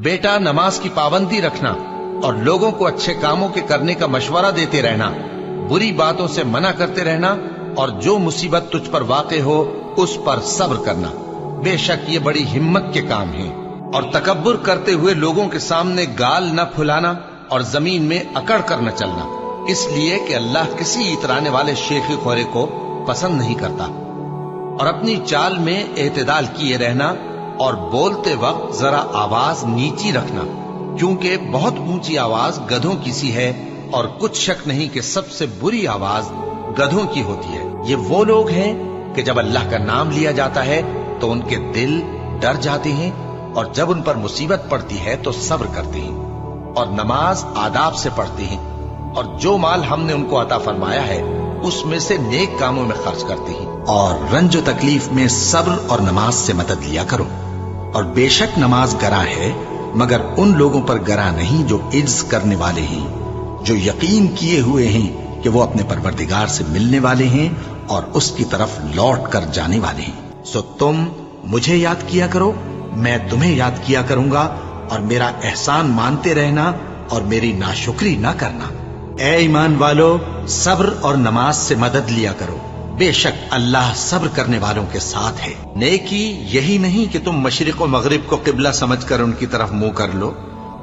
बेटा, नमाज की पाबंदी रखना और लोगों को अच्छे कामों के करने का मशवरा देते रहना, बुरी बातों से मना करते रहना और जो मुसीबत तुझ पर वाक़े हो उस पर सब्र करना। बेशक ये बड़ी हिम्मत के काम हैं। और तकब्बुर करते हुए लोगों के सामने गाल न फुलाना और जमीन में अकड़ कर न चलना, इसलिए कि अल्लाह किसी इतराने वाले शेखी खोरे को पसंद नहीं करता। और अपनी चाल में एतदाल किए रहना और बोलते वक्त जरा आवाज नीची रखना, क्योंकि बहुत ऊंची आवाज गधों की सी है और कुछ शक नहीं कि सबसे बुरी आवाज गधों की होती है। ये वो लोग हैं कि जब अल्लाह का नाम लिया जाता है तो उनके दिल डर जाते हैं और जब उन पर मुसीबत पड़ती है तो सब्र करते हैं और नमाज आदाब से पढ़ते हैं और जो माल हमने उनको अता फरमाया है उसमें से नेक कामों में खर्च करते हैं। और रंज तकलीफ में सब्र और नमाज से मदद लिया करो। और बेशक नमाज गरा है, मगर उन लोगों पर गरा नहीं जो इज्ज करने वाले हैं, जो यकीन किए हुए हैं कि वो अपने परवरदिगार से मिलने वाले हैं और उसकी तरफ लौट कर जाने वाले हैं। सो तुम मुझे याद किया करो, मैं तुम्हें याद किया करूंगा, और मेरा एहसान मानते रहना और मेरी नाशुक्री ना करना। ए ईमान वालो, सब्र और नमाज से मदद लिया करो, बेशक अल्लाह सब्र करने वालों के साथ है। नेकी यही नहीं कि तुम मशरिक और मगरिब को किबला समझकर उनकी तरफ मुंह कर लो,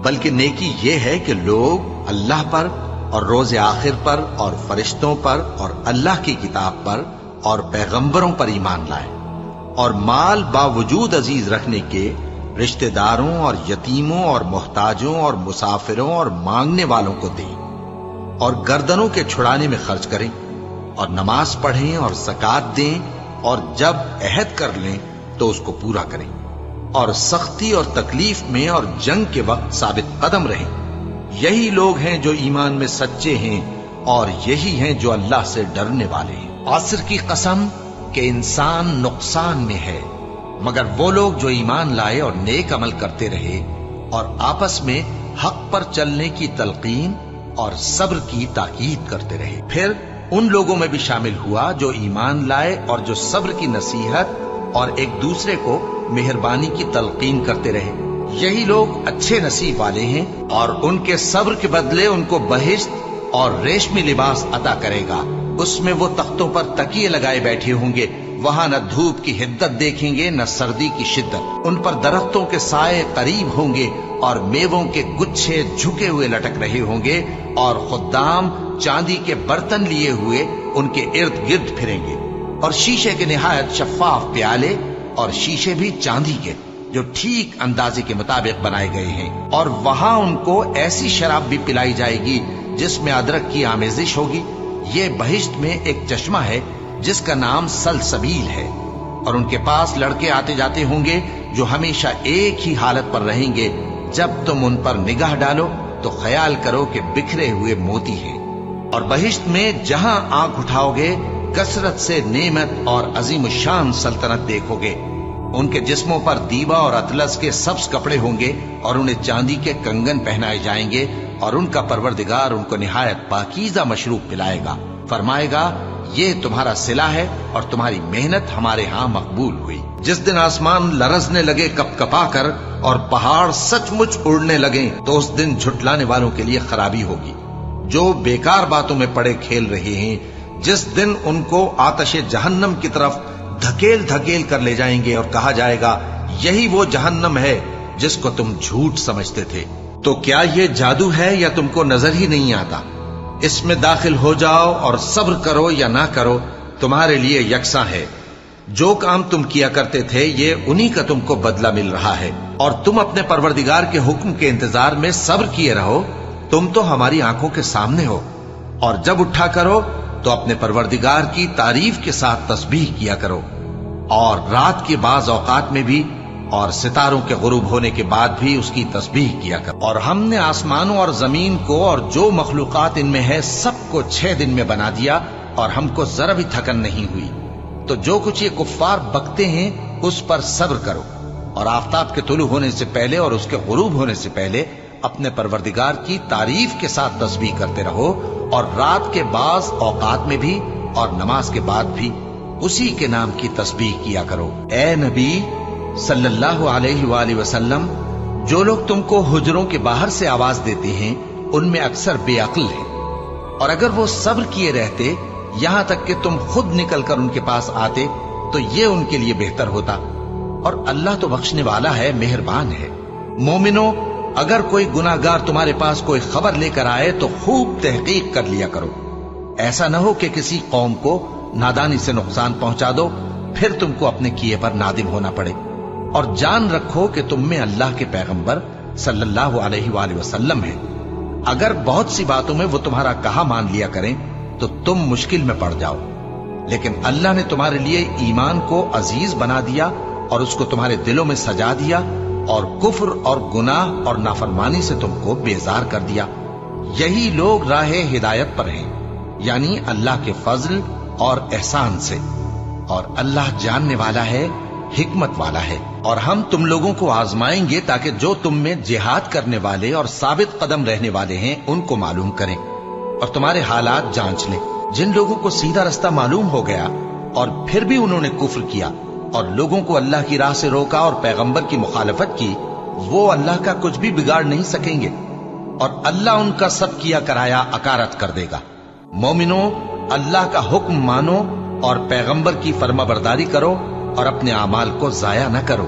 बल्कि नेकी ये है कि लोग अल्लाह पर और रोज़े आखिर पर और फरिश्तों पर और अल्लाह की किताब पर और पैगंबरों पर ईमान लाए और माल बावजूद अजीज रखने के रिश्तेदारों और यतीमों और मोहताजों और मुसाफिरों और मांगने वालों को दें और गर्दनों के छुड़ाने में खर्च करें और नमाज पढ़ें और ज़कात दें और जब अहद कर लें तो उसको पूरा करें और सख्ती और तकलीफ में और जंग के वक्त साबित कदम रहें। यही लोग हैं जो ईमान में सच्चे हैं और यही हैं जो अल्लाह से डरने वाले हैं। आसर की कसम कि इंसान नुकसान में है, मगर वो लोग जो ईमान लाए और नेक अमल करते रहे और आपस में हक पर चलने की तलकीन और सब्र की ताकीद करते रहे। फिर उन लोगों में भी शामिल हुआ जो ईमान लाए और जो सब्र की नसीहत और एक दूसरे को मेहरबानी की तलकीन करते रहे। यही लोग अच्छे नसीब वाले हैं और उनके सब्र के बदले उनको बहिश्त और रेशमी लिबास अता करेगा। उसमें वो तख्तों पर तकिए लगाए बैठे होंगे, वहां न धूप की हिद्दत देखेंगे न सर्दी की शिद्दत। उन पर दरख्तों के साए करीब होंगे और मेवों के गुच्छे झुके हुए लटक रहे होंगे और खुद्दाम चांदी के बर्तन लिए हुए उनके इर्द गिर्द फिरेंगे और शीशे के निहायत शफाफ प्याले और शीशे भी चांदी के जो ठीक अंदाजे के मुताबिक बनाए गए हैं। और वहां उनको ऐसी शराब भी पिलाई जाएगी जिसमें अदरक की आमेजिश होगी। ये बहिश्त में एक चश्मा है जिसका नाम सलसबील है और उनके पास लड़के आते जाते होंगे जो हमेशा एक ही हालत पर रहेंगे। जब तुम उन पर निगाह डालो तो ख्याल करो कि बिखरे हुए मोती हैं। और बहिश्त में जहां आंख उठाओगे कसरत से नेमत और अजीम शान सल्तनत देखोगे। उनके जिस्मों पर दीवा और अतलस के सब्ज कपड़े होंगे और उन्हें चांदी के कंगन पहनाए जाएंगे और उनका परवरदिगार उनको निहायत पाकीज़ा मशरूब पिलाएगा। फरमाएगा, ये तुम्हारा सिला है और तुम्हारी मेहनत हमारे यहाँ मकबूल हुई। जिस दिन आसमान लरजने लगे कपकपा कर और पहाड़ सचमुच उड़ने लगे तो उस दिन झुटलाने वालों के लिए खराबी होगी जो बेकार बातों में पड़े खेल रहे हैं। जिस दिन उनको आतशे जहन्नम की तरफ धकेल धकेल कर ले जाएंगे और कहा जाएगा, यही वो जहन्नम है जिसको तुम झूठ समझते थे। तो क्या ये जादू है या तुमको नजर ही नहीं आता? इसमें दाखिल हो जाओ और सब्र करो या ना करो, तुम्हारे लिए यकसा है। जो काम तुम किया करते थे ये उन्हीं का तुमको बदला मिल रहा है और तुम अपने परवरदिगार के हुक्म के इंतजार में सब्र किए रहो। तुम तो हमारी आंखों के सामने हो। और जब उठा करो तो अपने परवरदिगार की तारीफ के साथ तस्बीह किया करो और रात के बाज औकात में भी और सितारों के गुरूब होने के बाद भी उसकी तस्बीह किया करो। और हमने आसमानों और जमीन को और जो मखलूकात इनमें है सबको 6 दिन में बना दिया और हमको जरा भी थकन नहीं हुई। तो जो कुछ ये कुफ्फार बकते हैं उस पर सब्र करो और आफताब के तुलू होने से पहले और उसके गुरूब होने से पहले अपने परवरदिगार की तारीफ के साथ तस्बीह करते रहो और रात के बाज औकात में भी और नमाज के बाद भी उसी के नाम की तस्बीह किया करो। ए नबी सल्लल्लाहु अलैहि वसल्लम, जो लोग तुमको हुजरों के बाहर से आवाज देते हैं उनमें अक्सर बेअक्ल हैं, और अगर वो सब्र किए रहते यहां तक कि तुम खुद निकलकर उनके पास आते तो ये उनके लिए बेहतर होता। और अल्लाह तो बख्शने वाला है, मेहरबान है। मोमिनो, अगर कोई गुनाहगार तुम्हारे पास कोई खबर लेकर आए तो खूब तहकीक कर लिया करो। ऐसा न हो कि किसी कौम को नादानी से नुकसान पहुंचा दो, फिर तुमको अपने किए पर नादिम होना पड़े। और जान रखो कि तुम में अल्लाह के पैगंबर सल्लल्लाहु अलैहि वसल्लम है। अगर बहुत सी बातों में वो तुम्हारा कहा मान लिया करें तो तुम मुश्किल में पड़ जाओ, लेकिन अल्लाह ने तुम्हारे लिए ईमान को अजीज बना दिया और उसको तुम्हारे दिलों में सजा दिया, और कुफ्र और गुनाह और नाफरमानी से तुमको बेजार कर दिया। यही लोग राहे हिदायत पर हैं, यानी अल्लाह के फजल और एहसान से। और अल्लाह जानने वाला है, हिकमत वाला है। और हम तुम लोगों को आजमाएंगे ताकि जो तुम में जिहाद करने वाले और साबित कदम रहने वाले हैं उनको मालूम करें और तुम्हारे हालात जांच लें। जिन लोगों को सीधा रास्ता मालूम हो गया और फिर भी उन्होंने कुफ्र किया और लोगों को अल्लाह की राह से रोका और पैगंबर की मुखालफत की, वो अल्लाह का कुछ भी बिगाड़ नहीं सकेंगे और अल्लाह उनका सब किया कराया अकारत कर देगा। मोमिनो, अल्लाह का हुक्म मानो और पैगंबर की फर्माबरदारी करो और अपने आमाल को जाया न करो।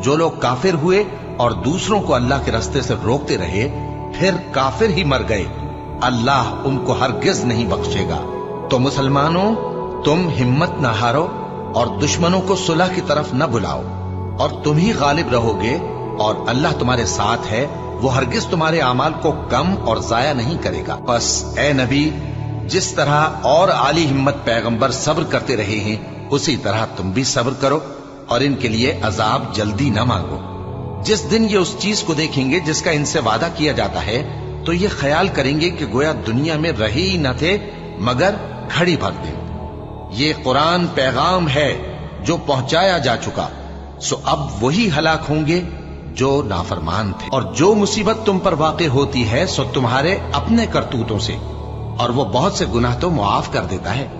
जो लोग काफिर हुए और दूसरों को अल्लाह के रास्ते से रोकते रहे फिर काफिर ही मर गए, अल्लाह उनको हरगिज नहीं बख्शेगा। तो मुसलमानों, तुम हिम्मत न हारो और दुश्मनों को सुलह की तरफ न बुलाओ, और तुम ही गालिब रहोगे और अल्लाह तुम्हारे साथ है। वो हरगिज तुम्हारे आमाल को कम और जाया नहीं करेगा। बस ए नबी, जिस तरह और आली हिम्मत पैगंबर सब्र करते रहे हैं उसी तरह तुम भी सब्र करो और इनके लिए अजाब जल्दी न मांगो। जिस दिन ये उस चीज को देखेंगे जिसका इनसे वादा किया जाता है तो ये ख्याल करेंगे कि गोया दुनिया में रहे ही न थे मगर घड़ी भर दिन। ये कुरान पैगाम है जो पहुंचाया जा चुका, सो अब वही हलाक होंगे जो नाफरमान थे। और जो मुसीबत तुम पर वाक़े होती है सो तुम्हारे अपने करतूतों से, और वो बहुत से गुनाह तो मुआफ कर देता है।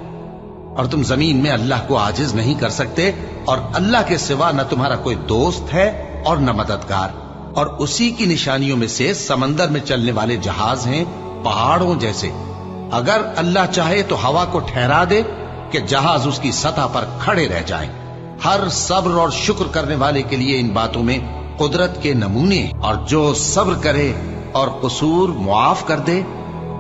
और तुम जमीन में अल्लाह को आजिज नहीं कर सकते, और अल्लाह के सिवा न तुम्हारा कोई दोस्त है और न मददगार। और उसी की निशानियों में से समंदर में चलने वाले जहाज हैं पहाड़ों जैसे। अगर अल्लाह चाहे तो हवा को ठहरा दे कि जहाज उसकी सतह पर खड़े रह जाएं। हर सब्र और शुक्र करने वाले के लिए इन बातों में कुदरत के नमूने, और जो सब्र करे और कसूर मुआफ कर दे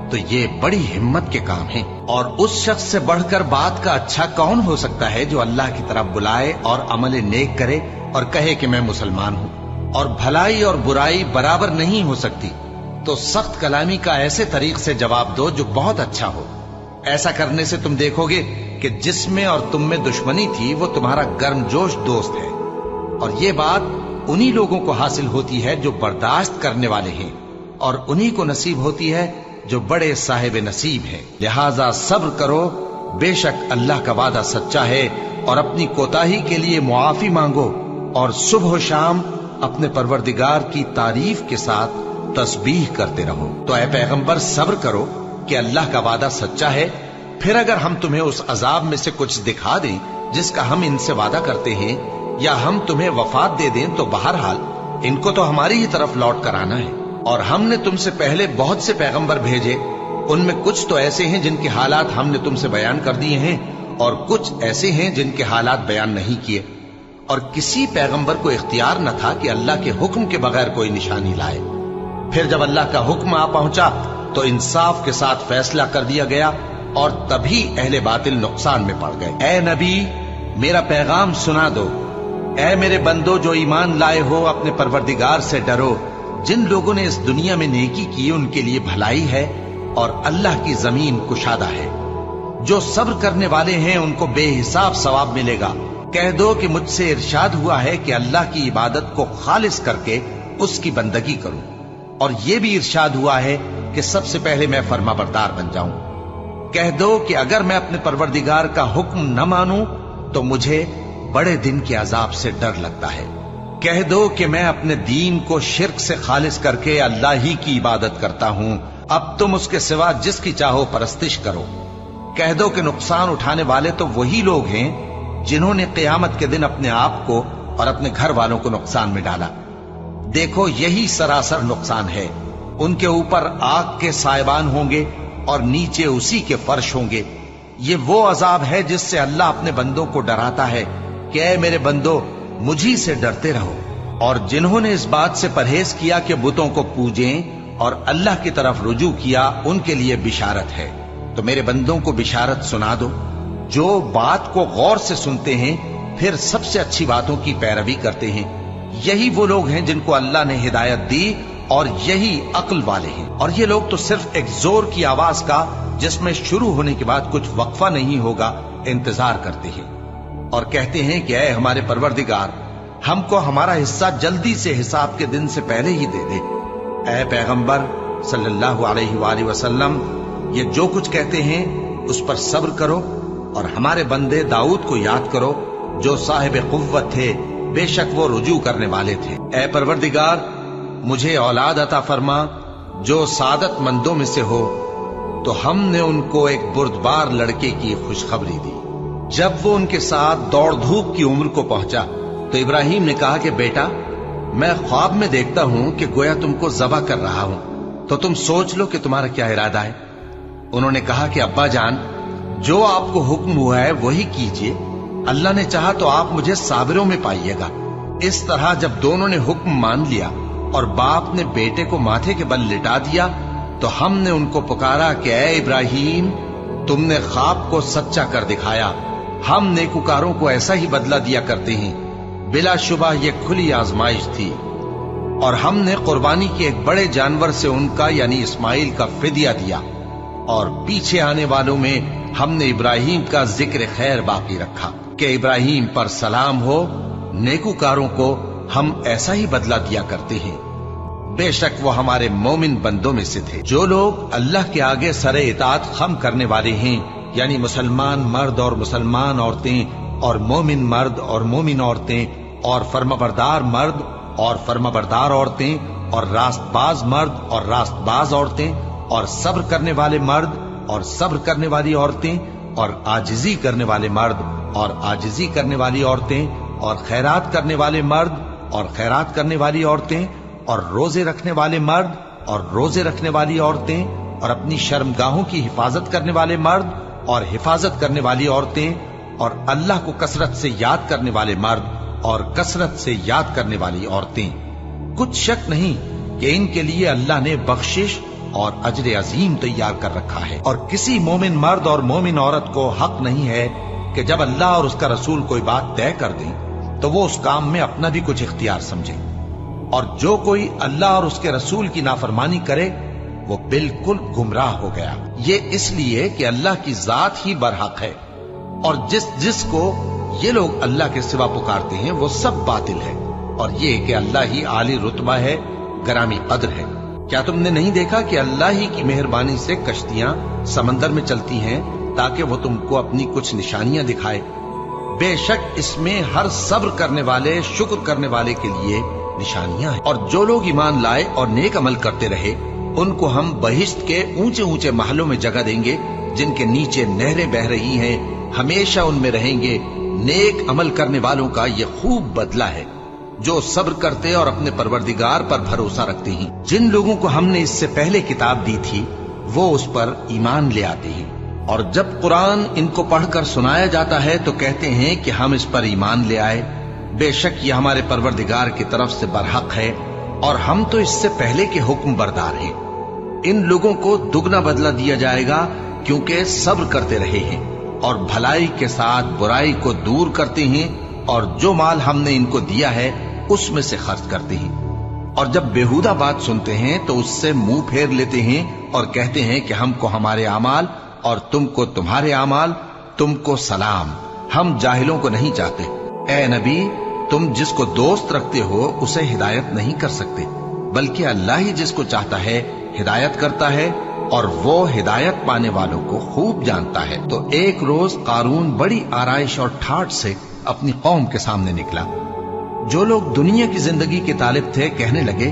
तो ये बड़ी हिम्मत के काम हैं। और उस शख्स से बढ़कर बात का अच्छा कौन हो सकता है जो अल्लाह की तरफ बुलाए और अमल नेक करे और कहे कि मैं मुसलमान हूँ। और भलाई और बुराई बराबर नहीं हो सकती, तो सख्त कलामी का ऐसे तरीक से जवाब दो जो बहुत अच्छा हो। ऐसा करने से तुम देखोगे कि जिसमें और तुम में दुश्मनी थी वो तुम्हारा गर्मजोश दोस्त है। और ये बात उन्हीं लोगों को हासिल होती है जो बर्दाश्त करने वाले हैं, और उन्हीं को नसीब होती है जो बड़े साहिब नसीब हैं। लिहाजा सब्र करो, बेशक अल्लाह का वादा सच्चा है, और अपनी कोताही के लिए मुआफी मांगो और सुबह शाम अपने परवरदिगार की तारीफ के साथ तस्बीह करते रहो। तो ऐ पैगंबर, सब्र करो कि अल्लाह का वादा सच्चा है। फिर अगर हम तुम्हें उस अजाब में से कुछ दिखा दें जिसका हम इनसे वादा करते हैं, या हम तुम्हें वफात दे दें, तो बहरहाल इनको तो हमारी ही तरफ लौट कर आना है। और हमने तुमसे पहले बहुत से पैगंबर भेजे, उनमें कुछ तो ऐसे हैं जिनके हालात हमने तुमसे बयान कर दिए हैं, और कुछ ऐसे हैं जिनके हालात बयान नहीं किए। और किसी पैगंबर को इख्तियार न था कि अल्लाह के हुक्म के बगैर कोई निशानी लाए। फिर जब अल्लाह का हुक्म आ पहुंचा तो इंसाफ के साथ फैसला कर दिया गया, और तभी अहले बातिल नुकसान में पड़ गए। ए नबी, मेरा पैगाम सुना दो। ए मेरे बंदो जो ईमान लाए हो, अपने परवरदिगार से डरो। जिन लोगों ने इस दुनिया में नेकी की उनके लिए भलाई है, और अल्लाह की जमीन कुशादा है। जो सब्र करने वाले हैं उनको बेहिसाब सवाब मिलेगा। कह दो कि मुझसे इरशाद हुआ है कि अल्लाह की इबादत को खालिस करके उसकी बंदगी करूं, और यह भी इरशाद हुआ है कि सबसे पहले मैं फर्माबरदार बन जाऊं। कह दो कि अगर मैं अपने परवरदिगार का हुक्म न मानूं तो मुझे बड़े दिन के अजाब से डर लगता है। कह दो कि मैं अपने दीन को शिर्क से खालिस करके अल्लाह ही की इबादत करता हूं, अब तुम उसके सिवा जिसकी चाहो परस्तिश करो। कह दो कि नुकसान उठाने वाले तो वही लोग हैं जिन्होंने क़यामत के दिन अपने आप को और अपने घर वालों को नुकसान में डाला। देखो यही सरासर नुकसान है। उनके ऊपर आग के साइबान होंगे और नीचे उसी के फर्श होंगे। ये वो अजाब है जिससे अल्लाह अपने बंदों को डराता है कि ऐ मेरे बंदो, मुझी से डरते रहो। और जिन्होंने इस बात से परहेज किया कि बुतों को पूजें और अल्लाह की तरफ रुजू किया, उनके लिए बिशारत है। तो मेरे बंदों को बिशारत सुना दो, जो बात को गौर से सुनते हैं फिर सबसे अच्छी बातों की पैरवी करते हैं। यही वो लोग हैं जिनको अल्लाह ने हिदायत दी और यही अक्ल वाले हैं। और ये लोग तो सिर्फ एक जोर की आवाज का, जिसमें शुरू होने के बाद कुछ वक्फा नहीं होगा, इंतजार करते हैं और कहते हैं कि ऐ हमारे परवरदिगार, हमको हमारा हिस्सा जल्दी से हिसाब के दिन से पहले ही दे दे। ऐ पैगंबर सल्लल्लाहु अलैहि वसल्लम, ये जो कुछ कहते हैं उस पर सब्र करो और हमारे बंदे दाऊद को याद करो, जो साहिब कुव्वत थे, बेशक वो रुजू करने वाले थे। ऐ परवरदिगार, मुझे औलाद अता फरमा जो सादत मंदों में से हो। तो हमने उनको एक बुर्दबार लड़के की खुशखबरी दी। जब वो उनके साथ दौड़ धूप की उम्र को पहुंचा तो इब्राहिम ने कहा कि बेटा, मैं ख्वाब में देखता हूं कि गोया तुमको ज़बह कर रहा हूं, तो तुम सोच लो कि तुम्हारा क्या इरादा है। उन्होंने कहा कि अब्बा जान, जो आपको हुक्म हुआ है वही कीजिए। अल्लाह ने चाहा तो आप मुझे साबिरों में पाइएगा। इस तरह जब दोनों ने हुक्म मान लिया और बाप ने बेटे को माथे के बल लिटा दिया, तो हमने उनको पुकारा कि ऐ इब्राहिम, तुमने ख्वाब को सच्चा कर दिखाया। हम नेकुकारों को ऐसा ही बदला दिया करते हैं। बिलाशुबा ये खुली आजमाइश थी। और हमने कुर्बानी के एक बड़े जानवर से उनका यानी इस्माइल का फिदिया दिया। और पीछे आने वालों में हमने इब्राहिम का जिक्र खैर बाकी रखा कि इब्राहिम पर सलाम हो। नेकुकारों को हम ऐसा ही बदला दिया करते हैं। बेशक वो हमारे मोमिन बंदों में से थे। जो लोग अल्लाह के आगे सरे इताअत खम करने वाले हैं, यानी मुसलमान मर्द और मुसलमान औरतें और मोमिन मर्द और मोमिन औरतें और फर्माबरदार मर्द और फर्माबरदार औरतें और रास्तबाज मर्द और रास्तबाज औरतें और सब्र करने वाले मर्द और सब्र करने वाली औरतें और आजिजी करने वाले मर्द और आजिजी करने वाली औरतें और खैरात करने वाले मर्द और खैरात करने वाली औरतें और रोजे रखने वाले मर्द और रोजे रखने वाली औरतें और अपनी शर्मगाहों की हिफाजत करने वाले मर्द और हिफाजत करने वाली औरतें और अल्लाह को कसरत से याद करने वाले मर्द और कसरत से याद करने वाली औरतें। कुछ शक नहीं कि इनके लिए अल्लाह ने बख्शिश और अजर अजीम तैयार कर रखा है। और किसी मोमिन मर्द और मोमिन औरत को हक नहीं है कि जब अल्लाह और उसका रसूल कोई बात तय कर दें तो वो उस काम में अपना भी कुछ इख्तियार समझे। और जो कोई अल्लाह और उसके रसूल की नाफरमानी करे वो बिल्कुल गुमराह हो गया। ये इसलिए कि अल्लाह की जात ही बरहक है और जिसको ये लोग अल्लाह के सिवा पुकारते हैं वो सब बातिल है। और ये कि अल्लाह ही आली रुतबा है, गरामी कद्र है। क्या तुमने नहीं देखा कि अल्लाह ही की मेहरबानी से कश्तियां समंदर में चलती हैं ताकि वो तुमको अपनी कुछ निशानियां दिखाए। बेशक इसमें हर सब्र करने वाले, शुक्र करने वाले के लिए निशानियां हैं। और जो लोग ईमान लाए और नेक अमल करते रहे, उनको हम बहिश्त के ऊंचे ऊंचे महलों में जगह देंगे जिनके नीचे नहरें बह रही हैं, हमेशा उनमें रहेंगे। नेक अमल करने वालों का ये खूब बदला है जो सब्र करते और अपने परवरदिगार पर भरोसा रखते हैं। जिन लोगों को हमने इससे पहले किताब दी थी वो उस पर ईमान ले आते हैं। और जब कुरान इनको पढ़कर सुनाया जाता है तो कहते हैं कि हम इस पर ईमान ले आए। बेशक ये हमारे परवरदिगार की तरफ से बरहक है और हम तो इससे पहले के हुक्म बरदार हैं। इन लोगों को दुगना बदला दिया जाएगा क्योंकि सब्र करते रहे हैं और भलाई के साथ बुराई को दूर करते हैं और जो माल हमने इनको दिया है उसमें से खर्च करते हैं। और जब बेहुदा बात सुनते हैं तो उससे मुंह फेर लेते हैं और कहते हैं कि हमको हमारे आमाल और तुमको तुम्हारे आमाल, तुमको सलाम, हम जाहिलों को नहीं चाहते। ए नबी, तुम जिसको दोस्त रखते हो उसे हिदायत नहीं कर सकते, बल्कि अल्लाह ही जिसको चाहता है हिदायत करता है और वो हिदायत पाने वालों को खूब जानता है। तो एक रोज कारून बड़ी आराइश और ठाठ से अपनी कौम के सामने निकला। जो लोग दुनिया की जिंदगी के तालिब थे कहने लगे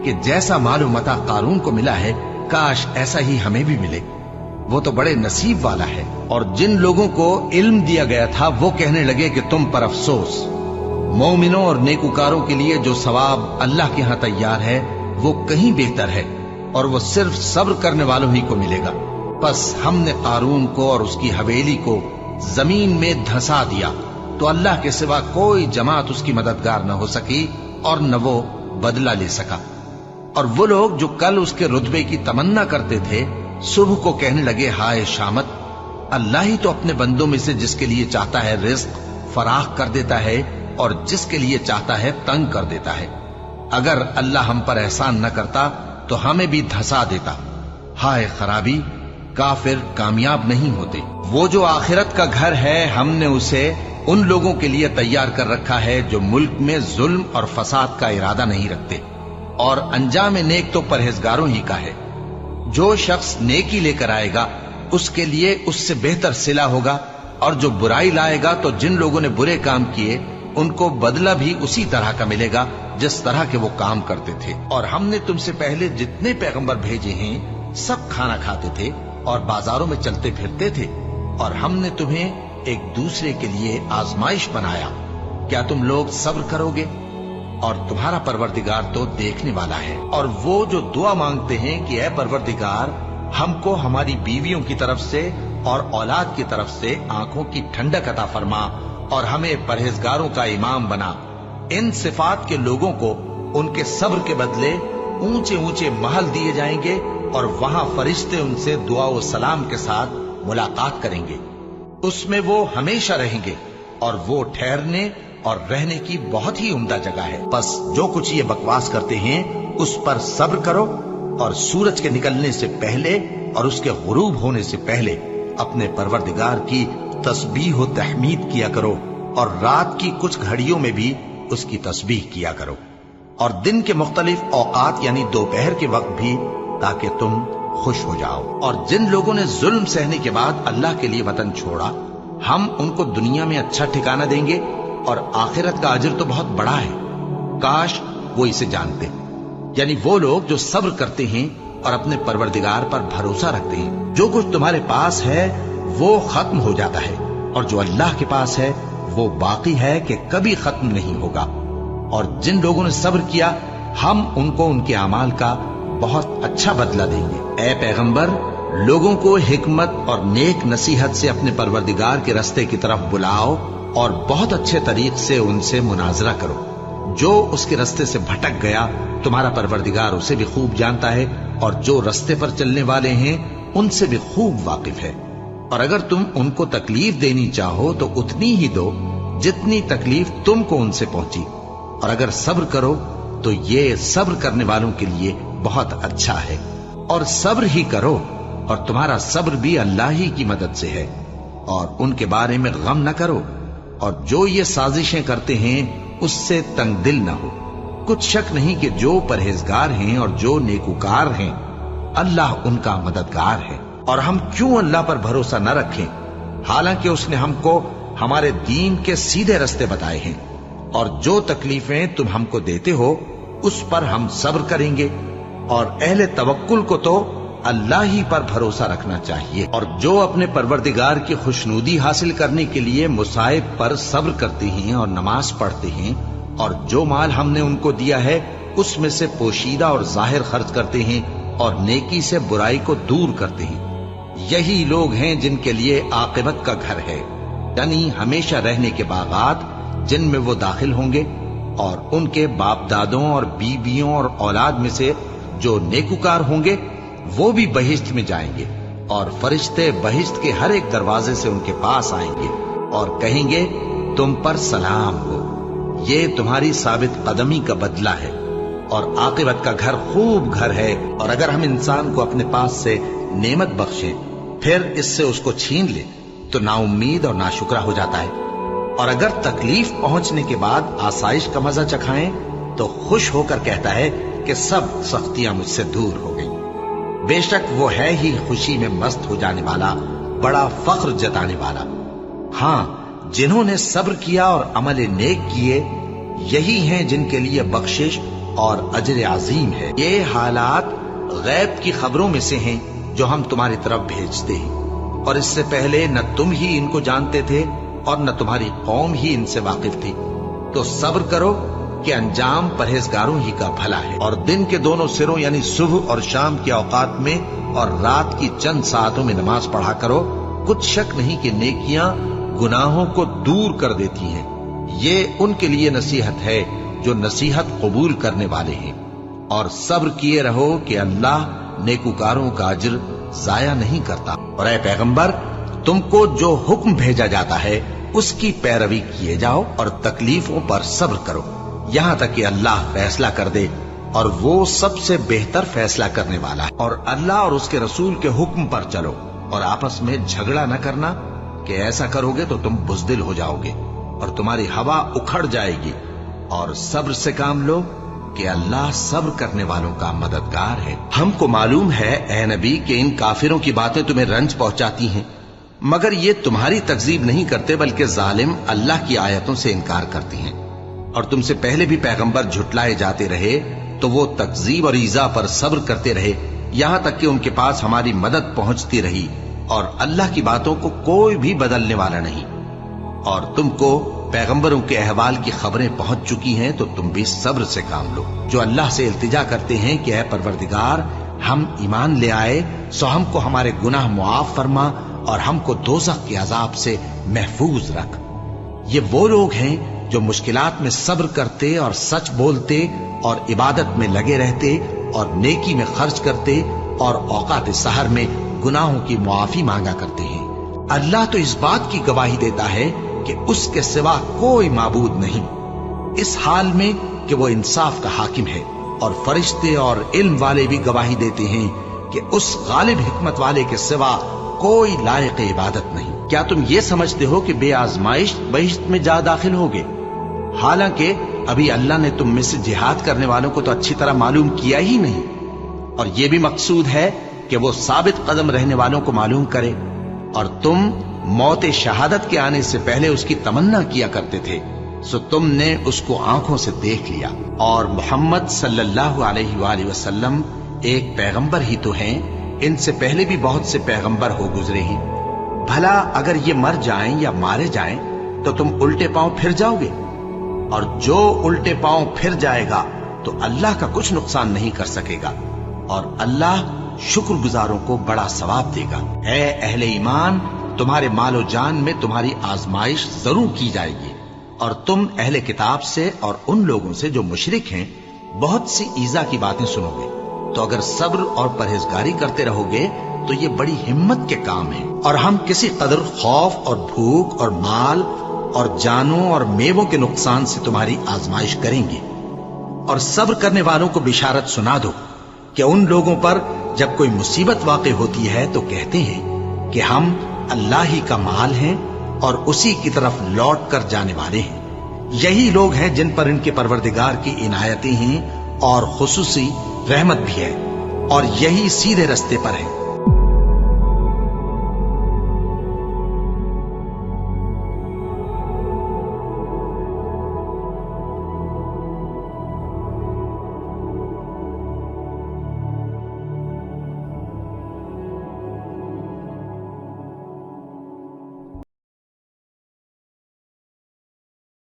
कि जैसा मालूम मता कारून को मिला है, काश ऐसा ही हमें भी मिले, वो तो बड़े नसीब वाला है। और जिन लोगों को इल्म दिया गया था वो कहने लगे कि तुम पर अफसोस, मोमिनों और नेकुकारों के लिए जो सवाब अल्लाह के यहाँ तैयार है वो कहीं बेहतर है, और वो सिर्फ सब्र करने वालों ही को मिलेगा। बस हमने कारून को और उसकी हवेली को जमीन में धंसा दिया, तो अल्लाह के सिवा कोई जमात उसकी मददगार न हो सकी और न वो बदला ले सका। और वो लोग जो कल उसके रुतबे की तमन्ना करते थे, सुबह को कहने लगे, हाय शामत, अल्लाह ही तो अपने बंदों में से जिसके लिए चाहता है रिज्क फराख कर देता है और जिसके लिए चाहता है तंग कर देता है। अगर अल्लाह हम पर एहसान न करता तो हमें भी धंसा देता। हाय खराबी, काफिर कामयाब नहीं होते। वो जो आखिरत का घर है हमने उसे उन लोगों के लिए तैयार कर रखा है जो मुल्क में जुल्म और फसाद का इरादा नहीं रखते, और अंजाम नेक तो परहेजगारों ही का है। जो शख्स नेकी लेकर आएगा उसके लिए उससे बेहतर सिला होगा, और जो बुराई लाएगा तो जिन लोगों ने बुरे काम किए उनको बदला भी उसी तरह का मिलेगा जिस तरह के वो काम करते थे। और हमने तुमसे पहले जितने पैगंबर भेजे हैं सब खाना खाते थे और बाजारों में चलते फिरते थे, और हमने तुम्हें एक दूसरे के लिए आजमाइश बनाया। क्या तुम लोग सब्र करोगे? और तुम्हारा परवरदिगार तो देखने वाला है। और वो जो दुआ मांगते हैं कि ऐ परवरदिगार, हमको हमारी बीवियों की तरफ से और औलाद की तरफ से आंखों की ठंडक अता फरमा और हमें परहेजगारों का इमाम बना। इन सिफात के लोगों को उनके सब्र के बदले ऊंचे ऊंचे महल दिए जाएंगे, और वहां फरिश्ते उनसे दुआ व सलाम के साथ मुलाकात करेंगे। उसमें वो हमेशा रहेंगे, और वो ठहरने और रहने की बहुत ही उम्दा जगह है। बस जो कुछ ये बकवास करते हैं उस पर सब्र करो, और सूरज के निकलने से पहले और उसके गुरूब होने से पहले अपने परवरदिगार की तस्बीह व तहमीद किया करो, और रात की कुछ घड़ियों में भी उसकी तस्बीह किया करो, और दिन के मुख्तलिफ औकात यानी दोपहर के वक्त भी, ताकि तुम खुश हो जाओ। और जिन लोगों ने जुल्म सहने के बाद अल्लाह के लिए वतन छोड़ा, हम उनको दुनिया में अच्छा ठिकाना देंगे, और आखिरत का अजर तो बहुत बड़ा है। काश वो इसे जानते। यानी वो लोग जो सब्र करते हैं और अपने परवरदिगार पर भरोसा रखते हैं। जो कुछ तुम्हारे पास है वो खत्म हो जाता है, और जो अल्लाह के पास है वो बाकी है कि कभी खत्म नहीं होगा। और जिन लोगों ने सब्र किया हम उनको उनके अमाल का बहुत अच्छा बदला देंगे। ऐ पैगंबर, लोगों को हिकमत और नेक नसीहत से अपने परवरदिगार के रास्ते की तरफ बुलाओ, और बहुत अच्छे तरीके से उनसे मुनाजरा करो। जो उसके रास्ते से भटक गया तुम्हारा परवरदिगार उसे भी खूब जानता है, और जो रास्ते पर चलने वाले हैं उनसे भी खूब वाकिफ है। और अगर तुम उनको तकलीफ देनी चाहो तो उतनी ही दो जितनी तकलीफ तुमको उनसे पहुंची, और अगर सब्र करो तो ये सब्र करने वालों के लिए बहुत अच्छा है। और सब्र ही करो, और तुम्हारा सब्र भी अल्लाह ही की मदद से है, और उनके बारे में गम न करो, और जो ये साजिशें करते हैं उससे तंग दिल न हो। कुछ शक नहीं कि जो परहेजगार हैं और जो नेकुकार हैं अल्लाह उनका मददगार है। और हम क्यों अल्लाह पर भरोसा न रखें, हालांकि उसने हमको हमारे दीन के सीधे रास्ते बताए हैं। और जो तकलीफें तुम हमको देते हो उस पर हम सब्र करेंगे, और अहले तवक्कुल को तो अल्लाह ही पर भरोसा रखना चाहिए। और जो अपने परवरदिगार की खुशनूदी हासिल करने के लिए मुसाइब पर सब्र करते हैं और नमाज पढ़ते हैं, और जो माल हमने उनको दिया है उसमें से पोशीदा और जाहिर खर्च करते हैं, और नेकी से बुराई को दूर करते हैं, यही लोग हैं जिनके लिए आकिबत का घर है, यानी हमेशा रहने के बागात जिनमें वो दाखिल होंगे। और उनके बाप दादों और बीबियों और औलाद में से जो नेकुकार होंगे वो भी बहिश्त में जाएंगे, और फरिश्ते बहिश्त के हर एक दरवाजे से उनके पास आएंगे और कहेंगे तुम पर सलाम हो, ये तुम्हारी साबित कदमी का बदला है, और आकिबत का घर खूब घर है। और अगर हम इंसान को अपने पास से नेमत बख्शें फिर इससे उसको छीन ले तो नाउम्मीद और नाशुक्रा हो जाता है, और अगर तकलीफ पहुंचने के बाद आसाइश का मजा चखाएं तो खुश होकर कहता है कि सब सख्तियां मुझसे दूर हो गई। बेशक वो है ही खुशी में मस्त हो जाने वाला, बड़ा फख्र जताने वाला। हाँ, जिन्होंने सब्र किया और अमल नेक किए यही हैं जिनके लिए बख्शिश और अजर अजीम है। ये हालात गैब की खबरों में से हैं जो हम तुम्हारी तरफ भेजते हैं, और इससे पहले न तुम ही इनको जानते थे और न तुम्हारी कौम ही इनसे वाकिफ थी। तो सब्र करो कि अंजाम परहेजगारों ही का भला है। और दिन के दोनों सिरों यानी सुबह और शाम के औकात में और रात की चंद सातों में नमाज पढ़ा करो। कुछ शक नहीं कि नेकियां गुनाहों को दूर कर देती हैं। ये उनके लिए नसीहत है जो नसीहत कबूल करने वाले हैं। और सब्र किए रहो कि अल्लाह नेकुकारों का अज्र जाया नहीं करता। और ऐ पैगंबर, तुमको जो हुक्म भेजा जाता है उसकी पैरवी किए जाओ और तकलीफों पर सब्र करो, यहां तक कि अल्लाह फैसला कर दे, और वो सबसे बेहतर फैसला करने वाला है। और अल्लाह और उसके रसूल के हुक्म पर चलो और आपस में झगड़ा न करना, कि ऐसा करोगे तो तुम बुज़दिल हो जाओगे और तुम्हारी हवा उखड़ जाएगी। और सब्र से काम लो कि अल्लाह सब्र करने वालों का मददगार है। हमको मालूम है ए नबी कि इन काफिरों की बातें तुम्हें रंज पहुंचाती हैं, मगर ये तुम्हारी तकजीब नहीं करते, बल्कि जालिम अल्लाह की आयतों से इनकार करती हैं। और तुमसे पहले भी पैगंबर झुटलाए जाते रहे तो वो तकजीब और ईजा पर सब्र करते रहे, यहां तक कि उनके पास हमारी मदद पहुंचती रही। और अल्लाह की बातों को कोई भी बदलने वाला नहीं। और तुमको पैगंबरों के अहवाल की खबरें पहुंच चुकी हैं, तो तुम भी सब्र से काम लो। जो अल्लाह से इल्तिजा करते हैं कि ऐ परवरदिगार, हम ईमान ले आए सो हमको हमारे गुनाह मुआफ फरमा और हमको दोज़ख के अजाब से महफूज रख। ये वो लोग हैं जो मुश्किलात में सब्र करते और सच बोलते और इबादत में लगे रहते और नेकी में खर्च करते और औकात सहर में गुनाहों की मुआफी मांगा करते हैं। अल्लाह तो इस बात की गवाही देता है कि उसके सिवा कोई माबूद नहीं, इस हाल में कि वो इंसाफ का हाकिम है। और फरिश्ते और इल्म वाले भी गवाही देते हैं कि उस गालिब हिकमत वाले के सिवा कोई लायक इबादत नहीं। क्या तुम ये समझते हो कि बेआजमाइश बहिश्त में जा दाखिल होगे? हालांकि अभी अल्लाह ने तुम में से जिहाद करने वालों को तो अच्छी तरह मालूम किया ही नहीं। और ये भी मकसूद है कि वो साबित कदम रहने वालों को मालूम करे। और तुम मौत शहादत के आने से पहले उसकी तमन्ना किया करते थे, सो तुमने उसको आंखों से देख लिया। और मोहम्मद सल्लल्लाहु अलैहि वसल्लम एक पैगंबर ही तो हैं, इनसे पहले भी बहुत से पैगंबर हो गुजरे हैं। भला अगर ये मर जाएं या मारे जाएं तो तुम उल्टे पांव फिर जाओगे? और जो उल्टे पांव फिर जाएगा तो अल्लाह का कुछ नुकसान नहीं कर सकेगा, और अल्लाह शुक्रगुजारों को बड़ा सवाब देगा। ऐ अहले ईमान, तुम्हारे मालो जान में तुम्हारी आजमाइश जरूर की जाएगी, और तुम अहले किताब से और उन लोगों से जो मुशरिक हैं बहुत सी ईजा की बातें सुनोगे। तो अगर सब्र और परहेजगारी करते रहोगे तो ये बड़ी हिम्मत के काम है। और हम किसी कदर खौफ और भूख और माल और जानों और मेवों के नुकसान से तुम्हारी आजमाइश करेंगे। और सब्र करने वालों को बिशारत सुना दो कि उन लोगों पर जब कोई मुसीबत वाक़ई होती है तो कहते हैं कि हम अल्लाह ही का माल हैं और उसी की तरफ लौट कर जाने वाले हैं। यही लोग हैं जिन पर इनके परवरदिगार की इनायतें हैं और खुसूसी रहमत भी है, और यही सीधे रस्ते पर है।